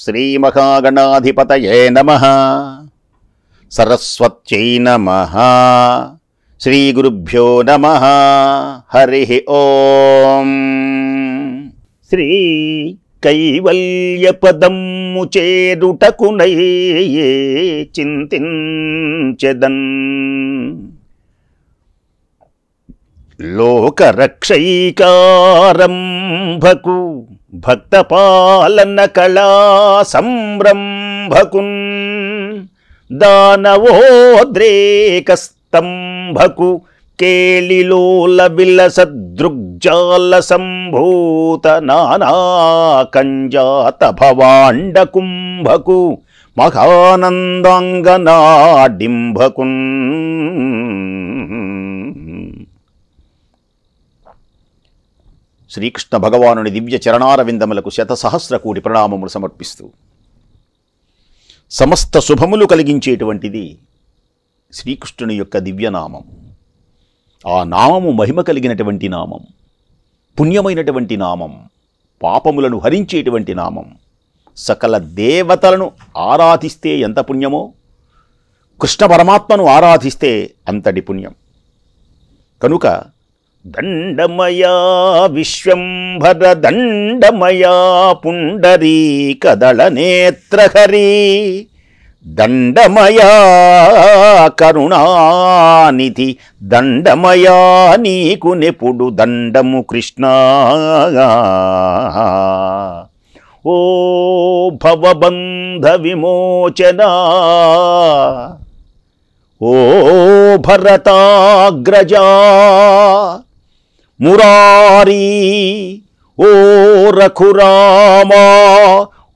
శ్రీమహాగణాధిపతయే నమః. సరస్వత్యై నమః. శ్రీగురుభ్యో నమః. హరి ఓం. శ్రీ కైవల్యపదము చేరుటకునై చింతించెదన్. లోకరక్షైకారంభకు భక్తపాలన కళా సంరంభకున్ దానవోద్రేకస్తంభకు కేళిలోల విలసదృగ్జాల సంభూత నానాకంజాత భవాండ కుంభకు మహానందాంగనాడింభకున్. శ్రీకృష్ణ భగవానుని దివ్య చరణారవిందములకు శతసహస్ర కోటి ప్రణామములు సమర్పిస్తూ, సమస్త శుభములు కలిగించేటువంటిది శ్రీకృష్ణుని యొక్క దివ్యనామం. ఆ నామము మహిమ కలిగినటువంటి నామం, పుణ్యమైనటువంటి నామం, పాపములను హరించేటువంటి నామం. సకల దేవతలను ఆరాధిస్తే ఎంత పుణ్యమో, కృష్ణ పరమాత్మను ఆరాధిస్తే అంతటి పుణ్యం. కనుక దండమయా విశ్వంభర దండమయా పుండరీకదళ నేత్రహరి దండమయా కరుణానిధి దండమయా నీకు నెప్పుడు దండము కృష్ణ. ఓ భవబంధ విమోచన, ఓ భరతాగ్రజా మురారీ, ఓ రఘురామా,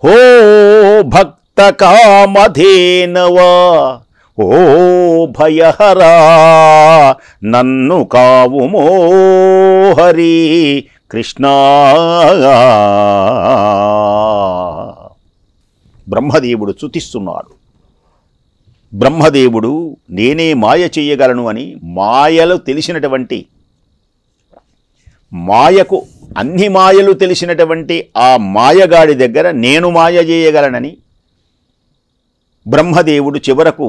ఓ భక్త కామధేనవా, ఓ భయహరా నన్ను కావుమో హరి కృష్ణ. బ్రహ్మదేవుడు స్తుతిస్తున్నాడు. బ్రహ్మదేవుడు నేనే మాయ చేయగలను అని, మాయలు తెలిసినటువంటి, మాయకు అన్ని మాయలు తెలిసినటువంటి ఆ మాయగాడి దగ్గర నేను మాయ చేయగలనని బ్రహ్మదేవుడు చివరకు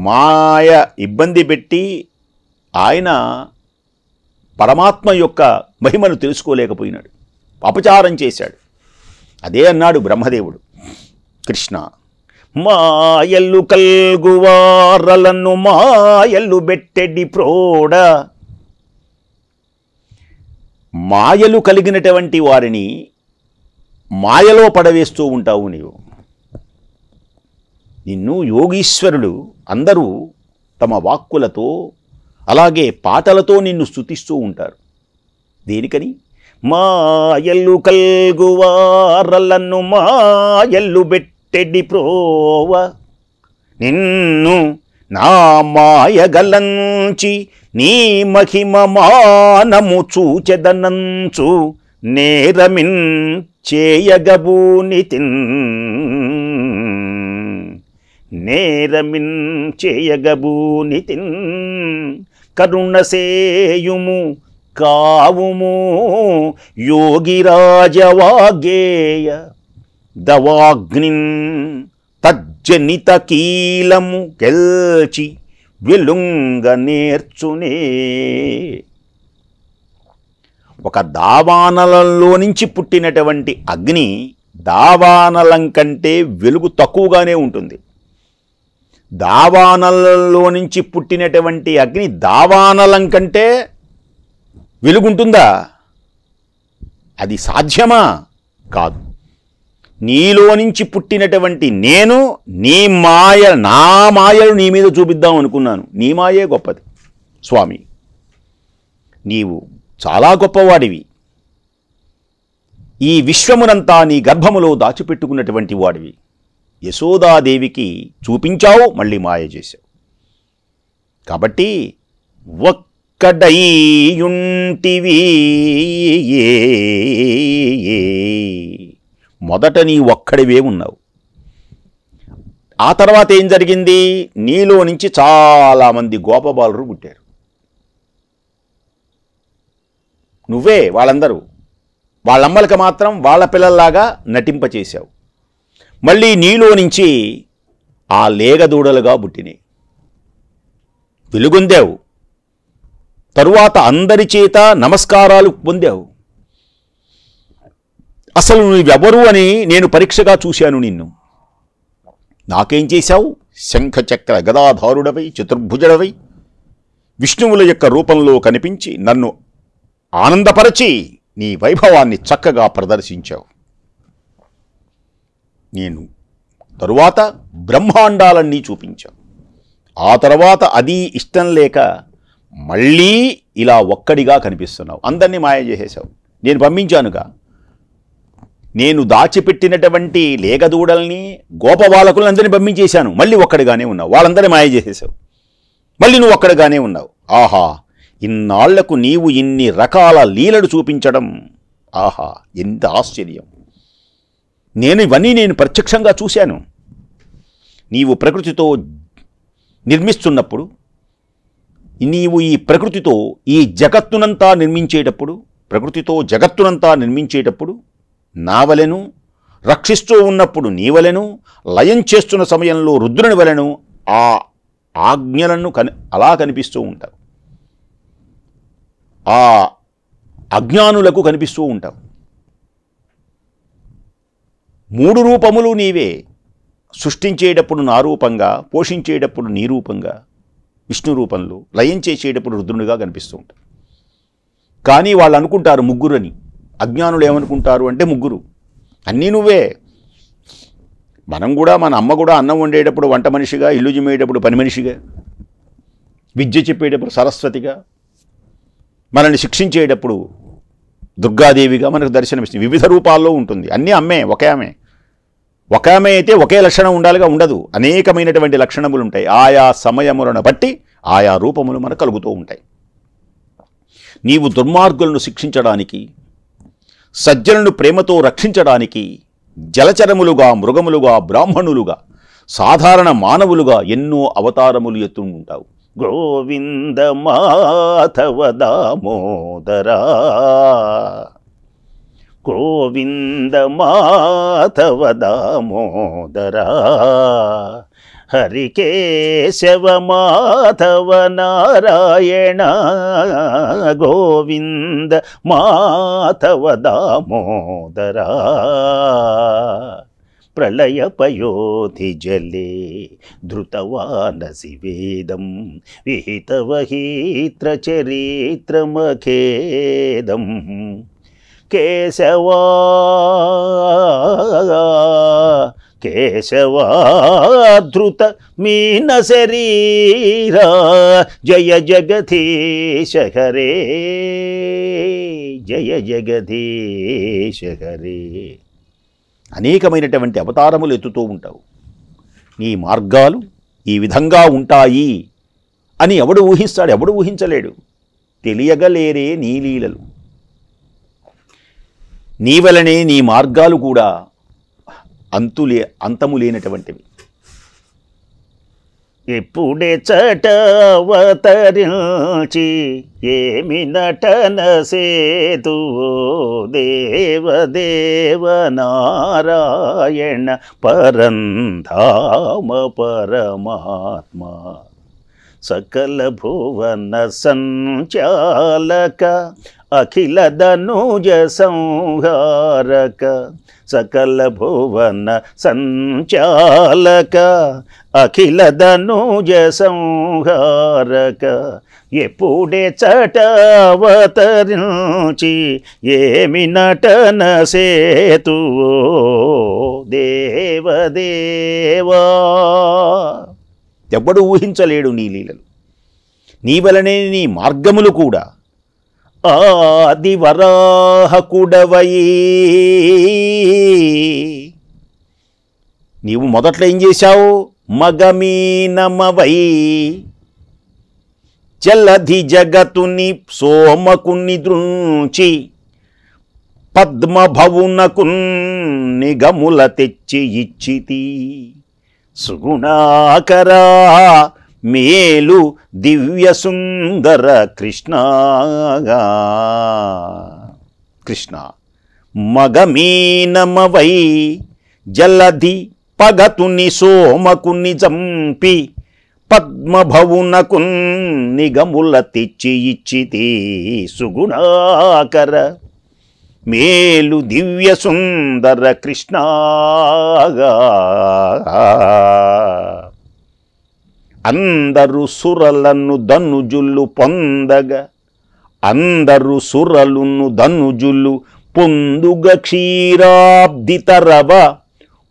మాయ ఇబ్బంది పెట్టి ఆయన పరమాత్మ యొక్క మహిమను తెలుసుకోలేకపోయినాడు, అపచారం చేశాడు. అదే అన్నాడు బ్రహ్మదేవుడు, కృష్ణ మాయల్లు కల్గువారలను మాయల్లు బెట్టెడి ప్రోడ. మాయలు కలిగినటువంటి వారిని మాయలో పడవేస్తూ ఉంటావు నీవు. నిన్ను యోగీశ్వరులు అందరూ తమ వాక్కులతో అలాగే పాటలతో నిన్ను స్తుతిస్తూ ఉంటారు. దేనికని? మాయల్లు కల్గువారలను మాయల్లు బెట్టెడి ప్రోవ, నిన్ను నా మాయగలంచి నీ మహిమ మానము చూచెదనంచు నేరమిన్ చేయగబూనితిన్, నేరమిన్ చేయగబూనితిన్. కరుణసేయుము కావుము యోగిరాజవాగేయ దవాగ్నిన్ తజ్జనిత కీలము గెల్చి వెలుంగ నేర్చునే. ఒక దావానలంలో నుంచి పుట్టినటువంటి అగ్ని దావానలం కంటే వెలుగు తక్కువగానే ఉంటుంది. దావానలంలో నుంచి పుట్టినటువంటి అగ్ని దావానలం కంటే వెలుగుంటుందా? అది సాధ్యమా? కాదు. నీలో నుంచి పుట్టినటువంటి నేను నీ మాయ, నా మాయలు నీ మీద చూపిద్దాం అనుకున్నాను. నీ మాయే గొప్పది స్వామి. నీవు చాలా గొప్పవాడివి. ఈ విశ్వమునంతా నీ గర్భములో దాచిపెట్టుకున్నటువంటి వాడివి. యశోదాదేవికి చూపించావు, మళ్ళీ మాయ చేశావు. కాబట్టి ఒక్కడైయుంటివి, మొదట నీ ఒక్కడివే ఉన్నావు. ఆ తర్వాత ఏం జరిగింది? నీలో నుంచి చాలామంది గోపబాలురు పుట్టారు. నువ్వే వాళ్ళందరూ. వాళ్ళమ్మలకి మాత్రం వాళ్ళ పిల్లల్లాగా నటింపచేశావు. మళ్ళీ నీలో నుంచి ఆ లేగదూడలుగా పుట్టినాయి. వెలుగొందావు. తరువాత అందరి చేత నమస్కారాలు పొందావు. అసలు నువ్వెవరు అని నేను పరీక్షగా చూశాను నిన్ను. నాకేం చేశావు? శంఖచక్ర గదాధారుడవై చతుర్భుజడవై విష్ణువుల యొక్క రూపంలో కనిపించి నన్ను ఆనందపరచి నీ వైభవాన్ని చక్కగా ప్రదర్శించావు. నేను తరువాత బ్రహ్మాండాలన్నీ చూపించావు. ఆ తర్వాత అది ఇష్టం లేక మళ్ళీ ఇలా ఒక్కడిగా కనిపిస్తున్నావు. అందరినీ మాయ చేసేశావు. నేను పంపించానుగా. నేను దాచిపెట్టినటువంటి లేగదూడల్ని గోపబాలకులను అందరినీ పంపించేశాను. మళ్ళీ ఒక్కడిగానే ఉన్నావు. వాళ్ళందరినీ మాయ చేసేసావు. మళ్ళీ నువ్వు ఒక్కడిగానే ఉన్నావు. ఆహా, ఇన్నాళ్లకు నీవు ఇన్ని రకాల లీలలు చూపించడం, ఆహా ఎంత ఆశ్చర్యం. నేను ప్రత్యక్షంగా చూశాను. నీవు ప్రకృతితో నిర్మిస్తున్నప్పుడు, నీవు ఈ ప్రకృతితో ఈ జగత్తునంతా నిర్మించేటప్పుడు, ప్రకృతితో జగత్తునంతా నిర్మించేటప్పుడు నావలెను, రక్షిస్తూ ఉన్నప్పుడు నీవలెను, లయం చేస్తున్న సమయంలో రుద్రుని వలెను ఆ ఆజ్ఞలను అలా కనిపిస్తూ ఉంటావు. ఆ అజ్ఞానులకు కనిపిస్తూ ఉంటావు. 3 రూపములు నీవే. సృష్టించేటప్పుడు నా రూపంగా, పోషించేటప్పుడు నీ రూపంగా విష్ణు రూపంలో, లయం చేసేటప్పుడు రుద్రునిగా కనిపిస్తూ ఉంటావు. కానీ వాళ్ళు అనుకుంటారు ముగ్గురని. అజ్ఞానులు ఏమనుకుంటారు అంటే ముగ్గురు, అన్నీ నువ్వే. మనం కూడా, మన అమ్మ కూడా అన్నం వండేటప్పుడు వంట మనిషిగా, ఇల్లు జిమ్మేటప్పుడు పని మనిషిగా, విద్య చెప్పేటప్పుడు సరస్వతిగా, మనల్ని శిక్షించేటప్పుడు దుర్గాదేవిగా మనకు దర్శనమిస్తుంది. వివిధ రూపాల్లో ఉంటుంది. అన్నీ అమ్మే, ఒకే ఆమె. ఒక ఆమె అయితే ఒకే లక్షణం ఉండాలిగా, ఉండదు. అనేకమైనటువంటి లక్షణములు ఉంటాయి. ఆయా సమయములను బట్టి ఆయా రూపములు మనకు కలుగుతూ ఉంటాయి. నీవు దుర్మార్గులను శిక్షించడానికి, సజ్జనులను ప్రేమతో రక్షించడానికి జలచరములుగా, మృగములుగా, బ్రాహ్మణులుగా, సాధారణ మానవులుగా ఎన్నో అవతారములు ఎత్తుంటావు. గోవింద మాధవ దామోదరా, గోవింద మాధవ దామోదరా, హరికేశవ మాధవ నారాయణ, గోవింద మాధవ దామోదరా, ప్రళయపయోధి జలే ధృతవానసి వేదం, విహితవహీత్ర చరిత్రమఖేదం, కేశవా కేశవాధృత మీన శరీరా, జయ జగదీశ హరే, జయ జగదీశ హరే. అనేకమైనటువంటి అవతారములు ఎత్తుతూ ఉంటావు. నీ మార్గాలు ఈ విధంగా ఉంటాయి అని ఎవడు ఊహిస్తాడు? ఎవడు ఊహించలేడు. తెలియగలేరే నీ లీలలు. నీ వలనే నీ మార్గాలు కూడా అంతము లేనటువంటివి. ఎప్పుడే చటవతరించి ఏమి నటన సేతువో, దేవదేవ నారాయణ పరంధామ పరమాత్మ, సకల భువన సంచాలక అఖిల ధనుజ సంహారక, సకల భువన సంచాలక అఖిల ధనుజ సంహారక, ఎప్పుడే చటవతరించి ఏమి నటన సేతువో, దేవదేవా. ఎవ్వడు ఊహించలేడు నీ లీలలు. నీ వలనే నీ మార్గములు కూడా ఆదివరాహకుడవై. నీవు మొదట్లో ఏం చేశావు? మగమీనమవై జలధి జగతుని సోమకుని దృంచి, పద్మభవునకు నిగముల తెచ్చి ఇచ్చితి, సుగుణాకరా మేలు దివ్య సుందర కృష్ణ. కృష్ణ మగమీనమవై జలధి పగతుని సోమకుని జంపి పద్మభవునకు నిగముల తెచ్చి ఇచ్చితి సుగుణాకర మేలు దివ్య సుందర కృష్ణగా. అందరు సురలను ధనుజులు పొందగా, అందరు సురలును ధనుజులు పొందుగ క్షీరాబ్ది తరవ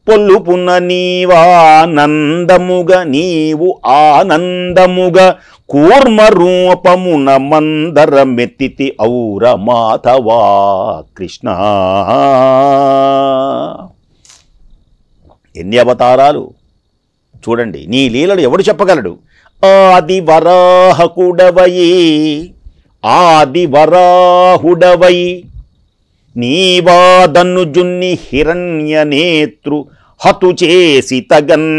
పొల్లుపున నీవానందముగా నీవు ఆనందముగా కూర్మ రూపమున మందరమెత్తితి ఔర మాధవా కృష్ణ. ఎన్ని అవతారాలు చూడండి. నీ లీలలు ఎవడు చెప్పగలడు? ఆది వరాహకుడవయి, ఆది వరాహుడవై నీవాదనుజున్ని హిరణ్య నేత్రు హతు చేసి తగన్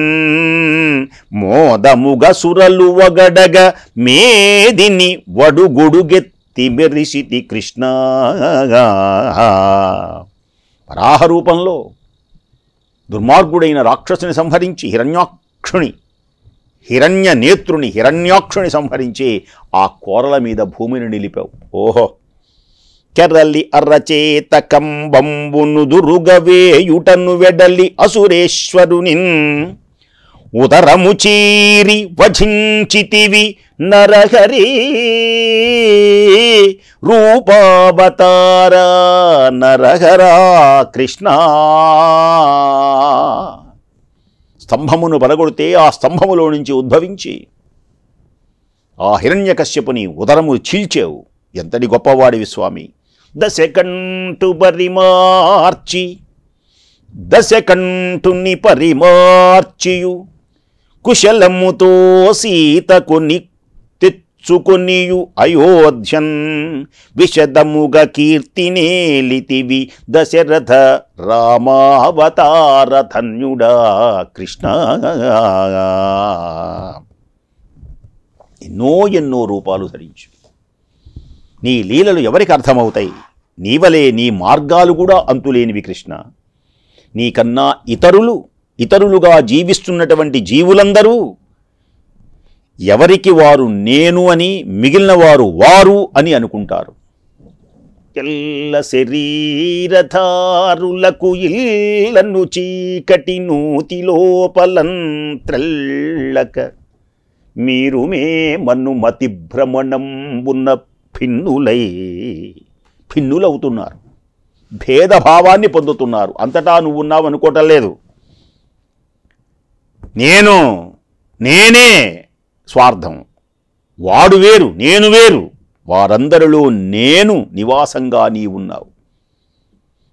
మోదముగ సురలు వగడగ మేదిని వడుగుడుగెత్తి మెరిసితి కృష్ణ. వరాహ రూపంలో దుర్మార్గుడైన రాక్షసుని సంహరించి హిరణ్య నేత్రుని హిరణ్యాక్షుని సంహరించి ఆ కోరల మీద భూమిని నిలిపావు. ఓహో! కెరలి అర్రచేత కంబంబును దురుగవేయుటను వెడలి అసురేశ్వరుని ఉదరము చీరి వధించితివి నరహరి రూపావతార నరహరా కృష్ణ. స్తంభమును పలగొడితే ఆ స్తంభములో నుంచి ఉద్భవించి ఆ హిరణ్యకశ్యపుని ఉదరము చీల్చేవు. ఎంతటి గొప్పవాడివి స్వామి. దశకంఠు పరిమార్చి దశకంఠుని పరిమార్చియు కుశలముతో సీతకుని తెచ్చుకొనియు అయోధ్యన్ విశదముగ కీర్తినేలితివి దశరథ రామావతార ధన్యుడా కృష్ణ. ఎన్నో రూపాలు ధరించు. నీ లీలలు ఎవరికి అర్థమవుతాయి? నీవలే నీ మార్గాలు కూడా అంతులేనివి కృష్ణ. నీకన్నా ఇతరులుగా జీవిస్తున్నటువంటి జీవులందరూ ఎవరికి వారు నేను అని, మిగిలిన వారు వారు అని అనుకుంటారు. ఎల్ల శరీరధారులకు ఇల్లను చీకటి నూతి లోపలంత్రల్లక మీరు మే మన్ను మతి భ్రమణం ఉన్న భిన్నులవుతున్నారు. భేదభావాన్ని పొందుతున్నారు. అంతటా నువ్వు ఉన్నావు అనుకోవటం లేదు. నేనే స్వార్థం, వాడు వేరు, నేను వేరు. వారందరిలో నేను నివాసంగా నీవున్నావు.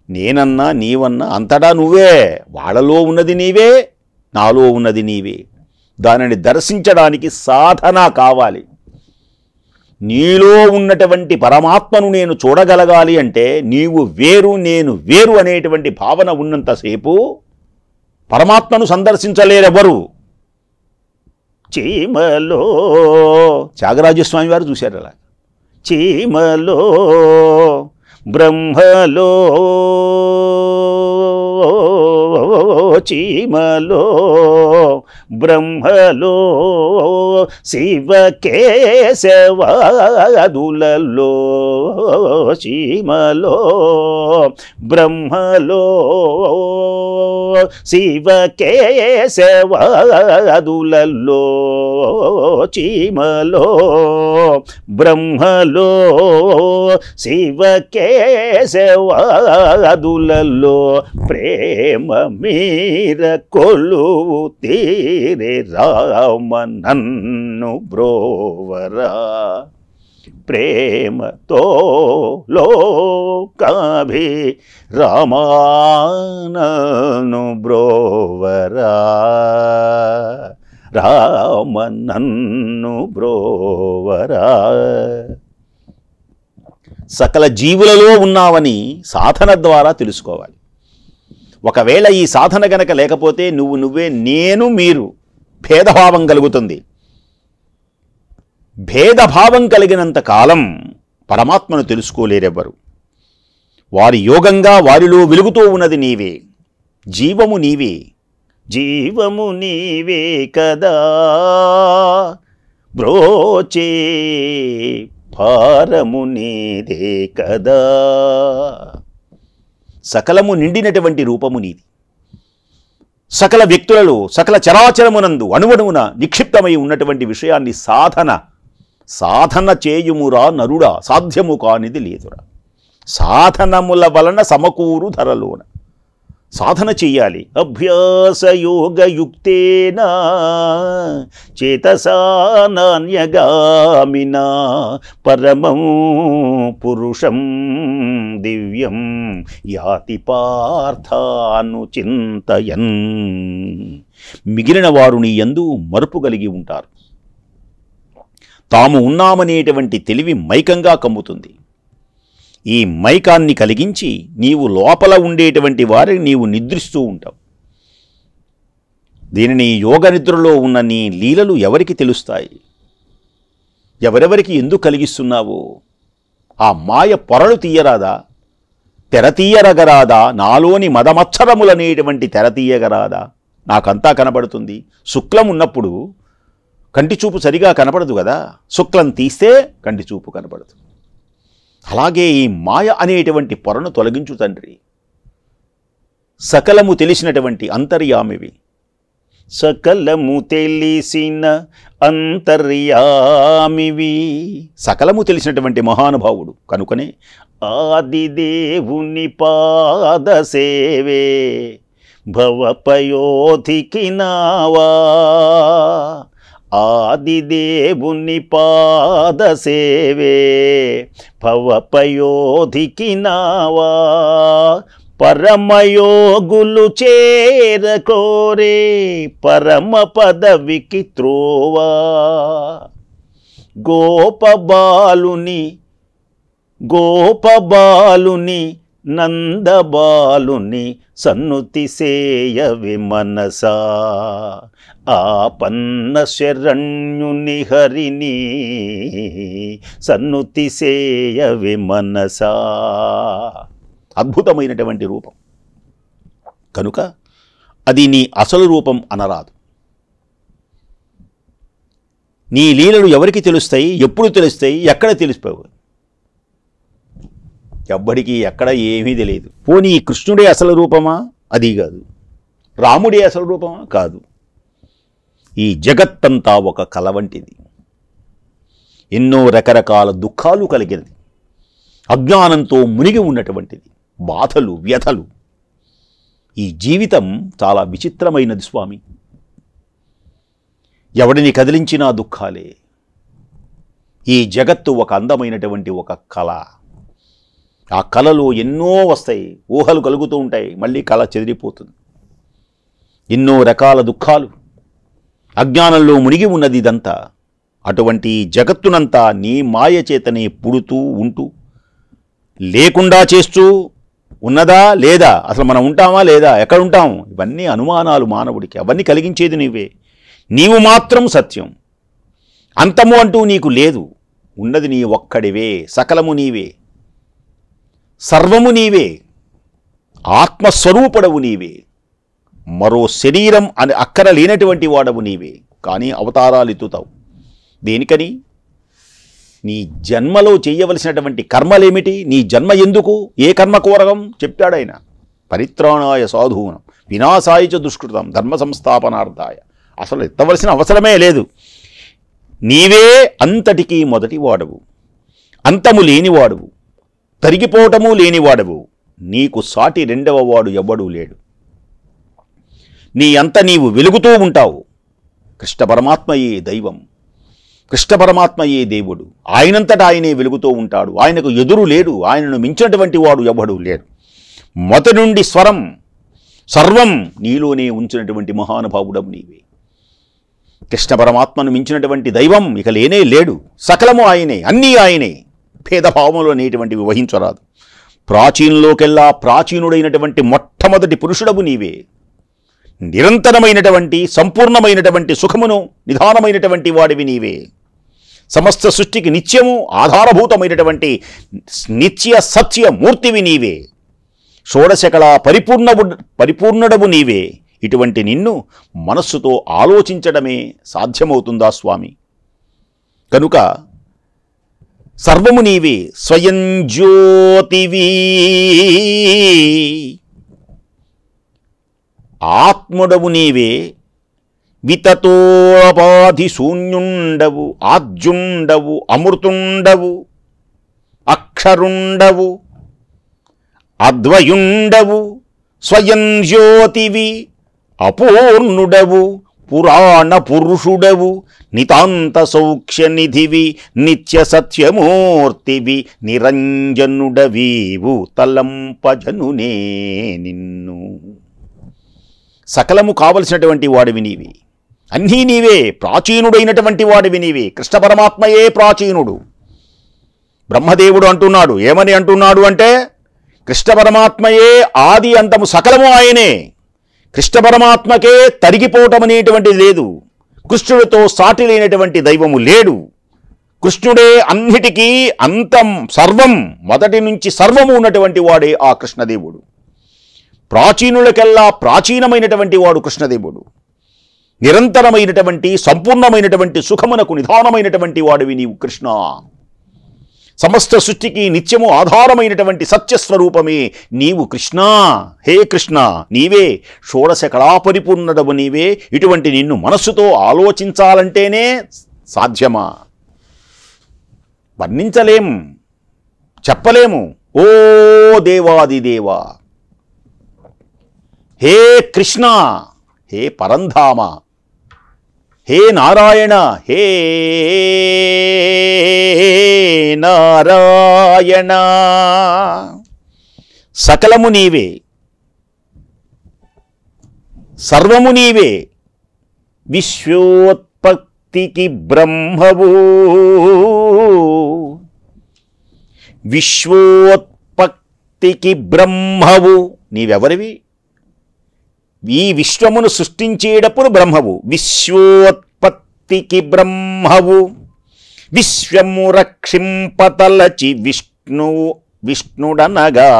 నేనన్నా నీవన్నా అంతటా నువ్వే. వాళ్ళలో ఉన్నది నీవే, నాలో ఉన్నది నీవే. దానిని దర్శించడానికి సాధన కావాలి. నీలో ఉన్నటువంటి పరమాత్మను నేను చూడగలగాలి అంటే నీవు వేరు నేను వేరు అనేటువంటి భావన ఉన్నంతసేపు పరమాత్మను సందర్శించలేరెవరు. చీమలో త్యాగరాజస్వామి వారు చూశారు అలా. చీమలో బ్రహ్మలో చీమలో బ్రహ్మలో శివకేశవాదులలో చీమలో బ్రహ్మలో శివకేశవాదులలో చీమలో బ్రహ్మలో శివకేశవాదులలో ప్రేమ మీర కొలువు తీరే రామ నన్ను బ్రోవరా ప్రేమతో లోకాభి రామానను బ్రోవరా రామ నన్ను బ్రోవరా. సకల జీవులలో ఉన్నావని సాధన ద్వారా తెలుసుకోవాలి. ఒకవేళ ఈ సాధన గనక లేకపోతే నువ్వే నేను మీరు భేదభావం కలుగుతుంది. భేదభావం కలిగినంత కాలం పరమాత్మను తెలుసుకోలేరెవ్వరు. వారి యోగంగా వారిలో వెలుగుతూ ఉన్నది నీవే. జీవము నీవే, జీవము నీవే కదా, బ్రోచే భారము నీదే కదా. సకలము నిండినటువంటి రూపము నీది. సకల వ్యక్తులలో, సకల చరాచరమునందు అణువణువున నిక్షిప్తమై ఉన్నటువంటి విషయాన్ని సాధన చేయుమురా నరుడా, సాధ్యము కానిది లేదురా. సాధనముల వలన సమకూరు ధరలోన. సాధన చెయ్యాలి. అభ్యాసయోగయుక్తేనా చేతసా నాన్యగామినా పరమం పురుషం దివ్యం యాతి పార్థానుచింతయన్. మిగిలిన వారు నీ యందు మరుపు కలిగి ఉంటారు. తాము ఉన్నామనేటువంటి తెలివి మైకంగా కమ్ముతుంది. ఈ మైకాన్ని కలిగించి నీవు లోపల ఉండేటువంటి వారిని నీవు నిద్రిస్తూ ఉంటావు. దీనిని యోగ నిద్రలో ఉన్న నీ లీలలు ఎవరికి తెలుస్తాయి? ఎవరెవరికి ఎందుకు కలిగిస్తున్నావో ఆ మాయ పొరలు తీయరాదా? తెర తీయరగరాదా? నాలోని మదమచ్చరములనేటువంటి తెర తీయగరాదా? నాకంతా కనబడుతుంది. శుక్లం ఉన్నప్పుడు కంటి చూపు సరిగా కనపడదు కదా, శుక్లం తీస్తే కంటి చూపు కనపడదు. అలాగే ఈ మాయ అనేటువంటి పొరను తొలగించు తండ్రి. సకలము తెలిసినటువంటి అంతర్యామివి, సకలము తెలిసిన అంతర్యామివి, సకలము తెలిసినటువంటి మహానుభావుడు కనుకనే ఆదిదేవుని పాద సేవే భవపయోధికి నావా. ఆదిదేవుని పాద సేవే భవపయోధికి నావా. పరమయోగులు చేరకోరే పరమ పదవికి త్రోవా. గోపబాలుని నందబాలుని సన్నుతి సేయవి మనసా. ఆపన్న శరణ్యుని హరిని సన్నుతి సేయవి మనసా. అద్భుతమైనటువంటి రూపం కనుక అది నీ అసలు రూపం అనరాదు. నీ లీలలు ఎవరికి తెలుస్తాయి? ఎప్పుడు తెలుస్తాయి? ఎక్కడ తెలిసిపోవు? ఎవ్వడికి ఎక్కడ ఏమీ తెలియదు. పోనీ కృష్ణుడే అసలు రూపమా? అది కాదు. రాముడే అసలు రూపమా? కాదు. ఈ జగత్తంతా ఒక కల వంటిది. ఎన్నో రకరకాల దుఃఖాలు కలిగినది. అజ్ఞానంతో మునిగి ఉన్నటువంటిది. బాధలు, వ్యధలు. ఈ జీవితం చాలా విచిత్రమైనది స్వామి. ఎవడిని కదిలించినా దుఃఖాలే. ఈ జగత్తు ఒక అందమైనటువంటి ఒక కళ. ఆ కళలో ఎన్నో వస్తాయి, ఊహలు కలుగుతూ ఉంటాయి, మళ్ళీ కళ చెదిరిపోతుంది. ఎన్నో రకాల దుఃఖాలు, అజ్ఞానంలో మునిగి ఉన్నది ఇదంతా. అటువంటి జగత్తునంతా నీ మాయ చేతనే పుడుతూ ఉంటూ లేకుండా చేస్తూ ఉన్నదా లేదా? అసలు మనం ఉంటామా లేదా? ఎక్కడ ఉంటాం? ఇవన్నీ అనుమానాలు మానవుడికి. అవన్నీ కలిగించేది నీవే. నీవు మాత్రం సత్యం. అంతము అంటూ నీకు లేదు. ఉన్నది నీ ఒక్కడివే. సకలము నీవే, సర్వము నీవే, ఆత్మస్వరూపుడవు నీవే. మరో శరీరం అని అక్కర లేనటువంటి వాడవు నీవే. కానీ అవతారాలు ఎత్తుతావు. దేనికని? నీ జన్మలో చేయవలసినటువంటి కర్మలేమిటి? నీ జన్మ ఎందుకు? ఏ కర్మ కోరగం చెప్పాడాయన. పరిత్రాణాయ సాధూనం వినాశాయ చ దుష్కృతం ధర్మ సంస్థాపనార్థాయ. అసలు ఎత్తవలసిన అవసరమే లేదు. నీవే అంతటికీ మొదటి వాడవు, అంతము లేనివాడవు, తరిగిపోవటము లేనివాడవు. నీకు సాటి రెండవ వాడు ఎవ్వడూ లేడు. నీ అంత నీవు వెలుగుతూ ఉంటావు. కృష్ణ పరమాత్మయే దైవం, కృష్ణ పరమాత్మయే దేవుడు. ఆయనంతటా ఆయనే వెలుగుతూ ఉంటాడు. ఆయనకు ఎదురు లేడు. ఆయనను మించినటువంటి వాడు ఎవ్వడూ లేడు. మొదటి నుండి స్వరం సర్వం నీలోనే ఉంచినటువంటి మహానుభావుడవు నీవే. కృష్ణ పరమాత్మను మించినటువంటి దైవం ఇక లేనే లేడు. సకలము ఆయనే, అన్నీ ఆయనే. భేదభావములు అనేటువంటివి వహించరాదు. ప్రాచీనులోకెల్లా ప్రాచీనుడైనటువంటి మొట్టమొదటి పురుషుడవు నీవే. నిరంతరమైనటువంటి సంపూర్ణమైనటువంటి సుఖమును నిదానమైనటువంటి వాడివి నీవే. సమస్త సృష్టికి నిత్యము ఆధారభూతమైనటువంటి నిత్య సత్య మూర్తివి నీవే. షోడశకళా పరిపూర్ణుడవు నీవే. ఇటువంటి నిన్ను మనస్సుతో ఆలోచించడమే సాధ్యమవుతుందా స్వామి? కనుక సర్వము నీవే, స్వయం జ్యోతివి, ఆత్ముడవు నీవే, వితతోపాధి శూన్యుండవు, ఆద్యుండవు, అమృతుండవు, అక్షరుండవు, అద్వయుండవు, స్వయం జ్యోతివి, అపూర్ణుడవు, పురాణ పురుషుడవు, నితాంత సౌఖ్యనిధివి, నిత్య సత్యమూర్తివి, నిరంజనుడవీవు, తలంపజనునే నిన్ను. సకలము కావలసినటువంటి వాడివి నీవి, అన్నీ నీవే, ప్రాచీనుడైనటువంటి వాడివి నీవే. కృష్ణ పరమాత్మయే ప్రాచీనుడు. బ్రహ్మదేవుడు అంటున్నాడు, ఏమని అంటున్నాడు అంటే, కృష్ణ పరమాత్మయే ఆది అంతము, సకలము ఆయనే. కృష్ణ పరమాత్మకే తరిగిపోవటం అనేటువంటిది లేదు. కృష్ణుడితో సాటి లేనటువంటి దైవము లేడు. కృష్ణుడే అన్నిటికీ అంతం, సర్వం, మొదటి నుంచి సర్వము ఉన్నటువంటి వాడే ఆ కృష్ణదేవుడు. ప్రాచీనులకెల్లా ప్రాచీనమైనటువంటి వాడు కృష్ణదేవుడు. నిరంతరమైనటువంటి సంపూర్ణమైనటువంటి సుఖమునకు నిధానమైనటువంటి వాడివి నీవు కృష్ణ. సమస్త సృష్టికి నిత్యము ఆధారమైనటువంటి సత్యస్వరూపమే నీవు కృష్ణ. హే కృష్ణ, నీవే షోడశ కళాపరిపూర్ణుడవు నీవే. ఇటువంటి నిన్ను మనస్సుతో ఆలోచించాలంటేనే సాధ్యమా? వర్ణించలేం, చెప్పలేము. ఓ దేవాదిదేవా, హే కృష్ణ, హే పరంధామ, హే నారాయణ, హే నారాయణ, సకలము నీవే, సర్వము నీవే. విశ్వోత్పత్తికి బ్రహ్మవు, విశ్వోత్పత్తికి బ్రహ్మవు. నీవెవరివి? ఈ విశ్వమును సృష్టించేటప్పుడు బ్రహ్మవు. విశ్వోత్పత్తికి బ్రహ్మవు, విశ్వము రక్షింపతలచి విష్ణుడనగా,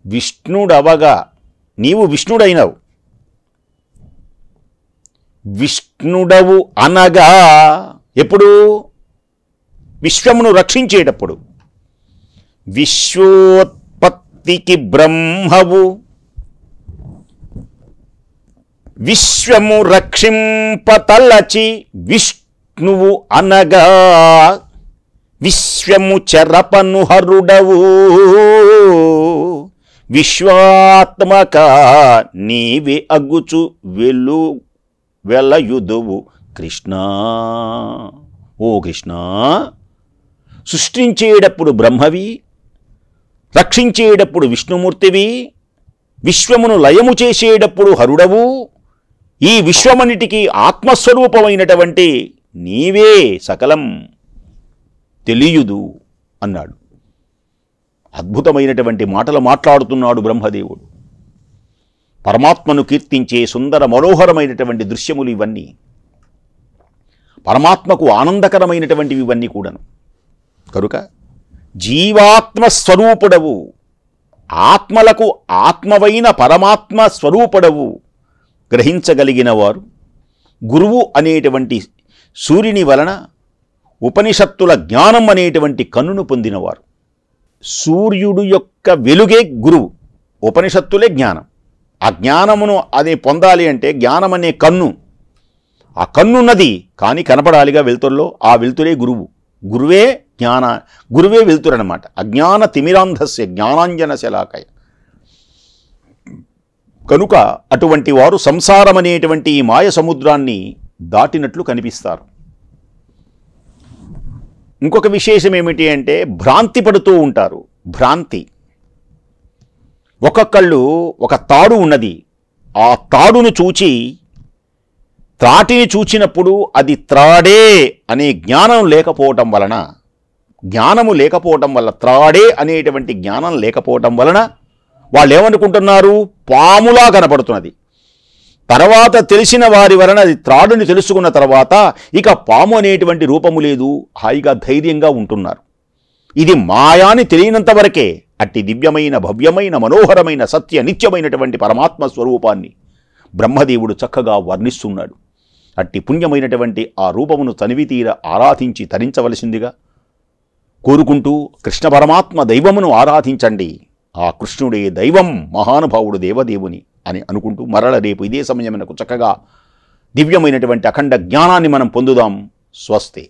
విష్ణుడవగా నీవు విష్ణుడైనవు. విష్ణుడవు అనగా ఎప్పుడు? విశ్వమును రక్షించేటప్పుడు. విశ్వోత్పత్తికి బ్రహ్మవు, విశ్వము రక్షింపతలచి విష్ణువు అనగా, విశ్వము చెరపను హరుడవు, విశ్వాత్మక నీవే అగుచు వెలయుదువు కృష్ణ. ఓ కృష్ణ, సృష్టించేటప్పుడు బ్రహ్మవి, రక్షించేటప్పుడు విష్ణుమూర్తివి, విశ్వమును లయము చేసేటప్పుడు హరుడవు, ఈ విశ్వమన్నిటికీ ఆత్మస్వరూపమైనటువంటి నీవే సకలం తెలియుదు అన్నాడు. అద్భుతమైనటువంటి మాటలు మాట్లాడుతున్నాడు బ్రహ్మదేవుడు. పరమాత్మను కీర్తించే సుందర మనోహరమైనటువంటి దృశ్యములు ఇవన్నీ. పరమాత్మకు ఆనందకరమైనటువంటివి ఇవన్నీ కూడాను. కనుక జీవాత్మ స్వరూపుడవు, ఆత్మలకు ఆత్మవైన పరమాత్మ స్వరూపుడవు గ్రహించగలిగిన వారు, గురువు అనేటువంటి సూర్యుని వలన ఉపనిషత్తుల జ్ఞానం అనేటువంటి కన్నును పొందినవారు. సూర్యుడు యొక్క వెలుగే గురువు, ఉపనిషత్తులే జ్ఞానం. ఆ జ్ఞానమును అది పొందాలి అంటే జ్ఞానం అనే కన్ను, ఆ కన్నున్నది కానీ కనపడాలిగా వెలుతురులో, ఆ వెలుతురే గురువు. గురువే వెలుతురనమాట. అజ్ఞాన తిమిరాంధస్య జ్ఞానాంజన శలాకయ. కనుక అటువంటి వారు సంసారం అనేటువంటి ఈ మాయ సముద్రాన్ని దాటినట్లు కనిపిస్తారు. ఇంకొక విశేషం ఏమిటి అంటే, భ్రాంతి పడుతూ ఉంటారు. భ్రాంతి. ఒక్కొక్కళ్ళు ఒక తాడు ఉన్నది, ఆ తాడును చూచి, త్రాటిని చూచినప్పుడు అది త్రాడే అనే జ్ఞానం లేకపోవటం వలన, జ్ఞానము లేకపోవటం వల్ల, త్రాడే అనేటువంటి జ్ఞానం లేకపోవటం వలన వాళ్ళు ఏమనుకుంటున్నారు? పాములా కనపడుతున్నది. తర్వాత తెలిసిన వారి వలన అది త్రాడుని తెలుసుకున్న తర్వాత ఇక పాము అనేటువంటి రూపము లేదు, హాయిగా ధైర్యంగా ఉంటున్నారు. ఇది మాయాని తెలియనంత వరకే అట్టి దివ్యమైన భవ్యమైన మనోహరమైన సత్య నిత్యమైనటువంటి పరమాత్మ స్వరూపాన్ని బ్రహ్మదేవుడు చక్కగా వర్ణిస్తున్నాడు. అట్టి పుణ్యమైనటువంటి ఆ రూపమును తనివితీర ఆరాధించి తరించవలసిందిగా కోరుకుంటూ కృష్ణ పరమాత్మ దైవమును ఆరాధించండి, ఆ కృష్ణుడే దైవం, మహానుభావుడు దేవదేవుని అని అనుకుంటూ మరల రేపు ఇదే సమయమునకు చక్కగా దివ్యమైనటువంటి అఖండ జ్ఞానాన్ని మనం పొందుదాం. స్వస్తి.